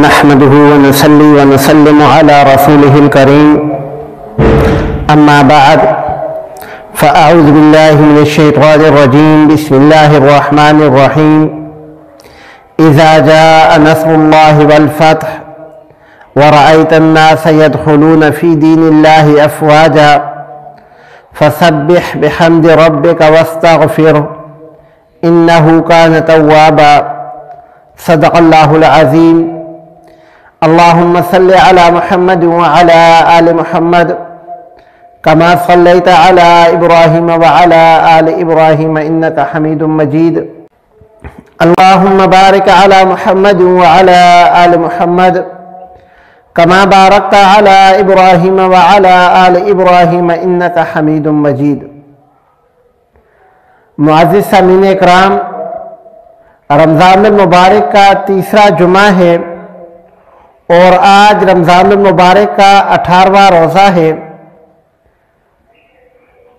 نحمده ونصلي ونسلم على رسوله الكريم أما بعد فأعوذ بالله من الشيطان الرجيم بسم الله الرحمن الرحيم إذا جاء نصر الله والفتح ورأيت الناس يدخلون في دين الله أفواجا فسبح بحمد ربك واستغفره إنه كان توابا صدق الله العظيم اللهم صل على محمد وعلى آل محمد كما صليت على إبراهيم وعلى آل إبراهيم إنك حميد مجيد اللهم بارك على محمد وعلى آل محمد كما باركت على إبراهيم وعلى آل إبراهيم إنك حميد مجيد معزز سامعین اکرام، رمضان المبارک کا تیسرا جمعہ ہے اور آج رمضان المبارک کا 18واں روزہ ہے۔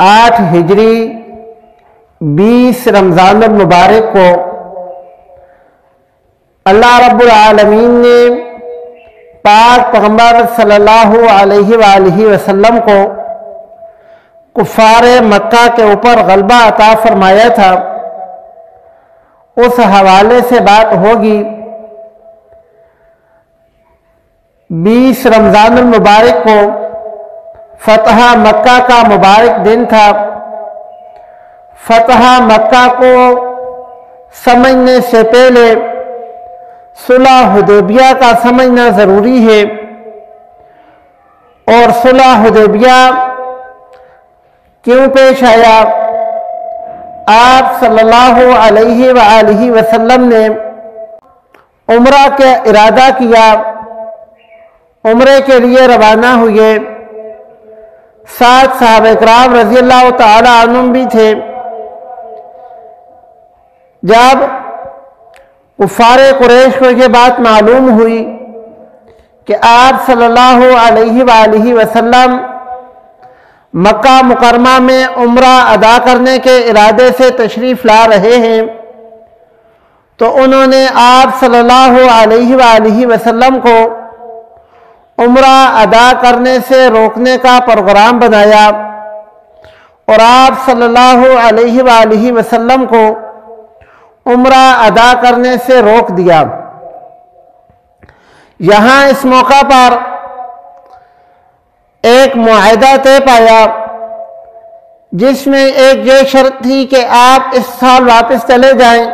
8 ہجری 20 رمضان المبارک کو اللہ رب العالمین نے پاک پیغمبر صلی اللہ علیہ وآلہ وسلم کو کفار مکہ کے اوپر غلبہ عطا فرمایا تھا، اس حوالے سے بات ہوگی۔ 20 رمضان المبارک کو فتح مکہ کا مبارک دن تھا۔ فتح مکہ کو سمجھنے سے پہلے صلح حدیبیہ کا سمجھنا ضروری ہے، اور صلح حدیبیہ کیوں پیش آیا؟ آپ صلی اللہ علیہ وآلہ وسلم نے عمرہ کا ارادہ کیا، عمرے کے لیے روانہ ہوئے، ساتھ صحابہ کرام رضی اللہ تعالی عنہم بھی تھے۔ جب کفار قریش کو یہ بات معلوم ہوئی کہ آپ صلی اللہ علیہ وآلہ وسلم مکہ مکرمہ میں عمرہ ادا کرنے کے ارادے سے تشریف لا رہے ہیں، تو انہوں نے آپ صلی اللہ علیہ وآلہ وسلم کو عمرہ ادا کرنے سے روکنے کا پروگرام بنایا، اور آپ صلی اللہ علیہ وآلہ وسلم کو عمرہ ادا کرنے سے روک دیا۔ یہاں اس موقع پر ایک معاہدہ طے پایا، جس میں ایک یہ شرط تھی کہ آپ اس سال واپس چلے جائیں،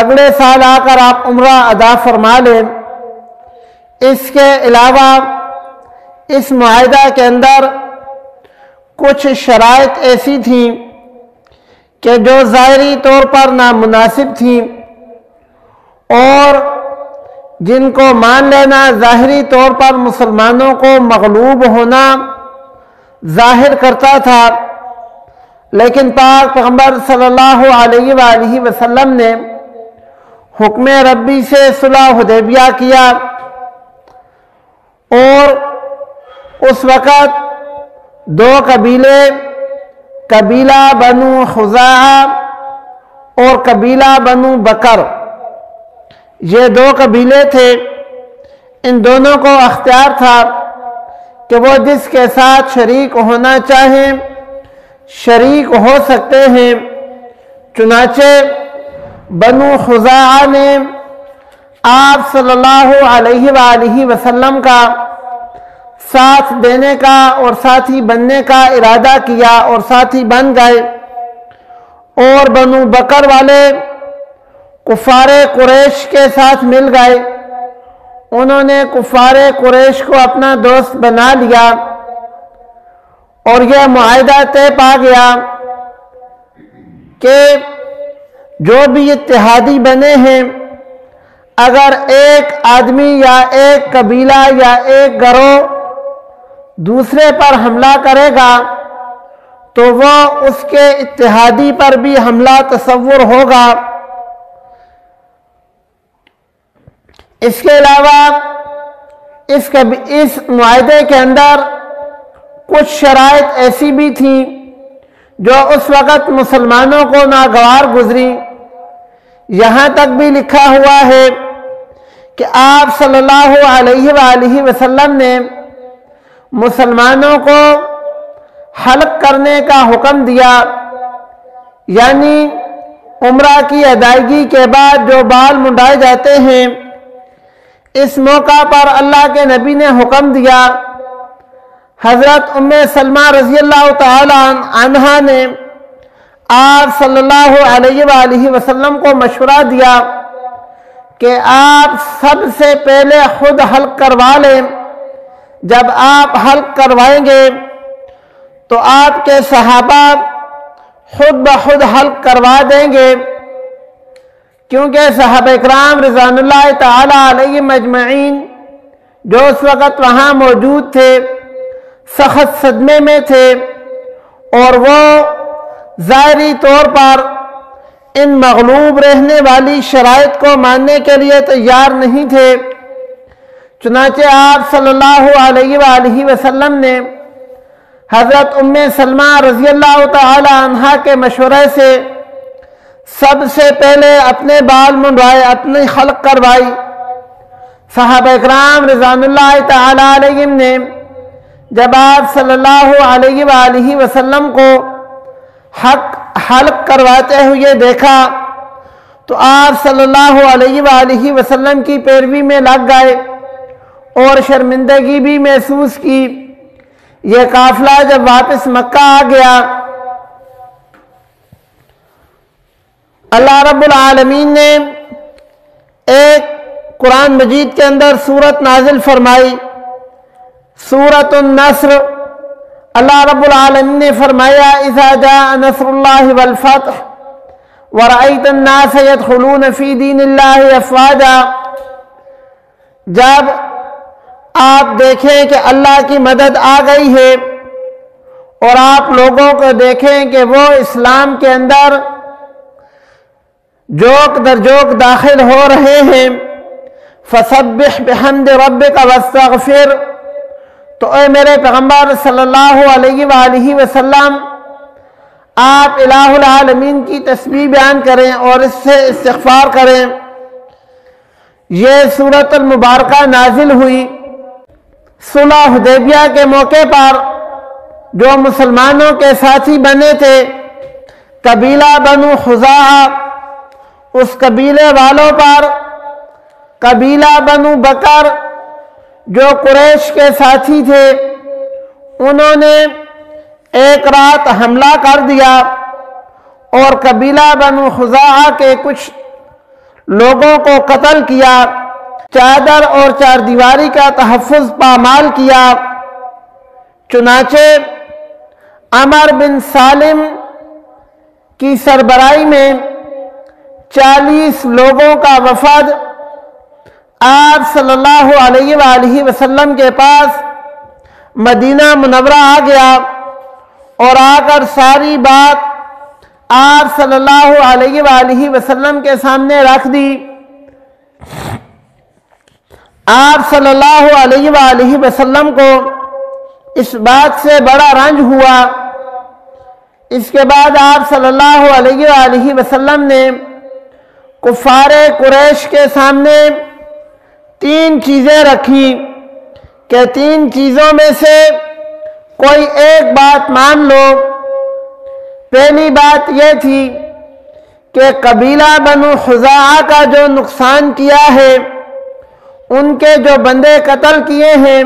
اگلے سال آ کر آپ عمرہ ادا فرما لیں۔ اس کے علاوہ اس معاہدہ کے اندر کچھ شرائط ایسی تھیں کہ جو ظاہری طور پر نامناسب تھیں، اور جن کو مان لینا ظاہری طور پر مسلمانوں کو مغلوب ہونا ظاہر کرتا تھا، لیکن پاک پیغمبر صلی اللہ علیہ وآلہ وسلم نے حکم ربی سے صلح حدیبیہ کیا، اور اس وقت 2 قبیلے، قبیلہ بنو خزاعہ اور قبیلہ بنو بکر، یہ 2 قبیلے تھے۔ ان دونوں کو اختیار تھا کہ وہ جس کے ساتھ شریک ہونا چاہیں شریک ہو سکتے ہیں۔ چنانچہ بنو خزاعہ نے آپ صلی اللہ علیہ وآلہ وسلم کا ساتھ دینے کا اور ساتھی بننے کا ارادہ کیا اور ساتھی بن گئے، اور بنو بکر والے کفار قریش کے ساتھ مل گئے۔ انہوں نے کفار قریش کو اپنا دوست بنا لیا، اور یہ معاہدہ طے پا گیا کہ جو بھی اتحادی بنے ہیں، اگر ایک آدمی یا ایک قبیلہ یا ایک گروہ دوسرے پر حملہ کرے گا تو وہ اس کے اتحادی پر بھی حملہ تصور ہوگا۔ اس کے علاوہ اس معاہدے کے اندر کچھ شرائط ایسی بھی تھیں جو اس وقت مسلمانوں کو ناگوار گزری۔ یہاں تک بھی لکھا ہوا ہے کہ آپ صلی اللہ علیہ وآلہ وسلم نے مسلمانوں کو حلق کرنے کا حکم دیا، یعنی عمرہ کی ادائیگی کے بعد جو بال منڈائے جاتے ہیں، اس موقع پر اللہ کے نبی نے حکم دیا۔ حضرت ام سلمہ رضی اللہ تعالی عنہا نے آپ صلی اللہ علیہ وآلہ وسلم کو مشورہ دیا کہ آپ سب سے پہلے خود حلق کروا لیں، جب آپ حلق کروائیں گے تو آپ کے صحابہ خود بخود حلق کروا دیں گے، کیونکہ صحابہ اکرام رضوان اللہ تعالی علیہم اجمعین جو اس وقت وہاں موجود تھے سخت صدمے میں تھے، اور وہ ظاہری طور پر ان مغلوب رہنے والی شرائط کو ماننے کے لیے تیار نہیں تھے۔ چنانچہ آپ صلی اللہ علیہ وآلہ وسلم نے حضرت ام سلمہ رضی اللہ تعالی عنہا کے مشورے سے سب سے پہلے اپنے بال منڈوائے، اپنی حلق کروائی۔ صحابہ اکرام رضوان اللہ تعالی علیہم نے جب آپ صلی اللہ علیہ وآلہ وسلم کو حلق کرواتے ہوئے دیکھا تو آپ صلی اللہ علیہ وآلہ وسلم کی پیروی میں لگ گئے اور شرمندگی بھی محسوس کی۔ یہ قافلہ جب واپس مکہ آ گیا، اللہ رب العالمین نے ایک قرآن مجید کے اندر سورت نازل فرمائی، سورۃ النصر۔ اللہ رب العالمین نے فرمایا اذا جاء نصر اللہ والفتح ورأیت الناس يدخلون فی دین اللہ افواجا، جب آپ دیکھیں کہ اللہ کی مدد آ گئی ہے اور آپ لوگوں کو دیکھیں کہ وہ اسلام کے اندر جوک در جوک داخل ہو رہے ہیں، فسبح بحمد ربک واستغفر، تو اے میرے پیغمبر صلی اللہ علیہ وآلہ وسلم آپ الہ العالمین کی تسبیح بیان کریں اور اس سے استغفار کریں۔ یہ سورۃ المبارکہ نازل ہوئی صلح حدیبیہ کے موقع پر جو مسلمانوں کے ساتھی بنے تھے قبیلہ بنو خزاعہ، اس قبیلے والوں پر قبیلہ بنو بکر جو قریش کے ساتھی تھے، انہوں نے ایک رات حملہ کر دیا اور قبیلہ بنو خزاعہ کے کچھ لوگوں کو قتل کیا، چادر اور چار دیواری کا تحفظ پامال کیا۔ چنانچہ عمر بن سالم کی سربراہی میں 40 لوگوں کا وفد آپ صلی اللہ علیہ وآلہ وسلم کے پاس مدینہ منورہ آ گیا اور آ کر ساری بات آپ صلی اللہ علیہ وآلہ وسلم کے سامنے رکھ دی۔ آپ صلی اللہ علیہ وآلہ وسلم کو اس بات سے بڑا رنج ہوا۔ اس کے بعد آپ صلی اللہ علیہ وآلہ وسلم نے کفار قریش کے سامنے 3 چیزیں رکھی کہ 3 چیزوں میں سے کوئی ایک بات مان لو۔ پہلی بات یہ تھی کہ قبیلہ بنو خزاعہ کا جو نقصان کیا ہے، ان کے جو بندے قتل کیے ہیں،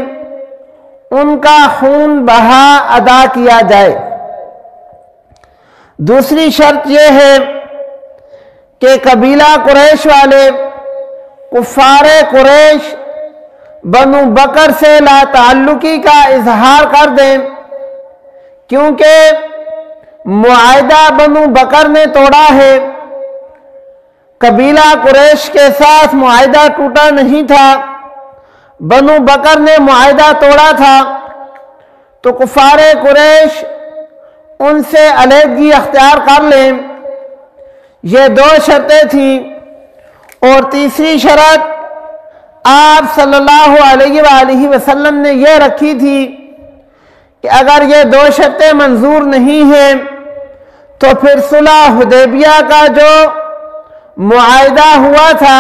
ان کا خون بہا ادا کیا جائے۔ دوسری شرط یہ ہے کہ قبیلہ قریش والے کفار قریش بنو بکر سے لا تعلقی کا اظہار کر دیں، کیونکہ معاہدہ بنو بکر نے توڑا ہے، قبیلہ قریش کے ساتھ معاہدہ ٹوٹا نہیں تھا، بنو بکر نے معاہدہ توڑا تھا، تو کفار قریش ان سے علیحدگی اختیار کر لیں۔ یہ 2 شرطیں تھیں، اور تیسری شرط آپ صلی اللہ علیہ وآلہ وسلم نے یہ رکھی تھی کہ اگر یہ 2 شرطیں منظور نہیں ہیں تو پھر صلح حدیبیہ کا جو معاہدہ ہوا تھا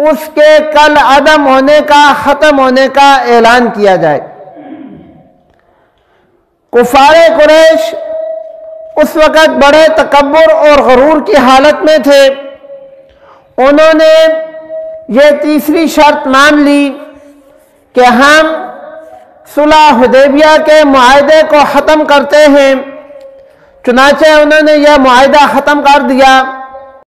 اس کے کل عدم ہونے کا، ختم ہونے کا اعلان کیا جائے۔ کفار قریش اس وقت بڑے تکبر اور غرور کی حالت میں تھے۔ انہوں نے یہ تیسری شرط مان لی کہ ہم صلح حدیبیہ کے معاہدے کو ختم کرتے ہیں۔ چنانچہ انہوں نے یہ معاہدہ ختم کر دیا۔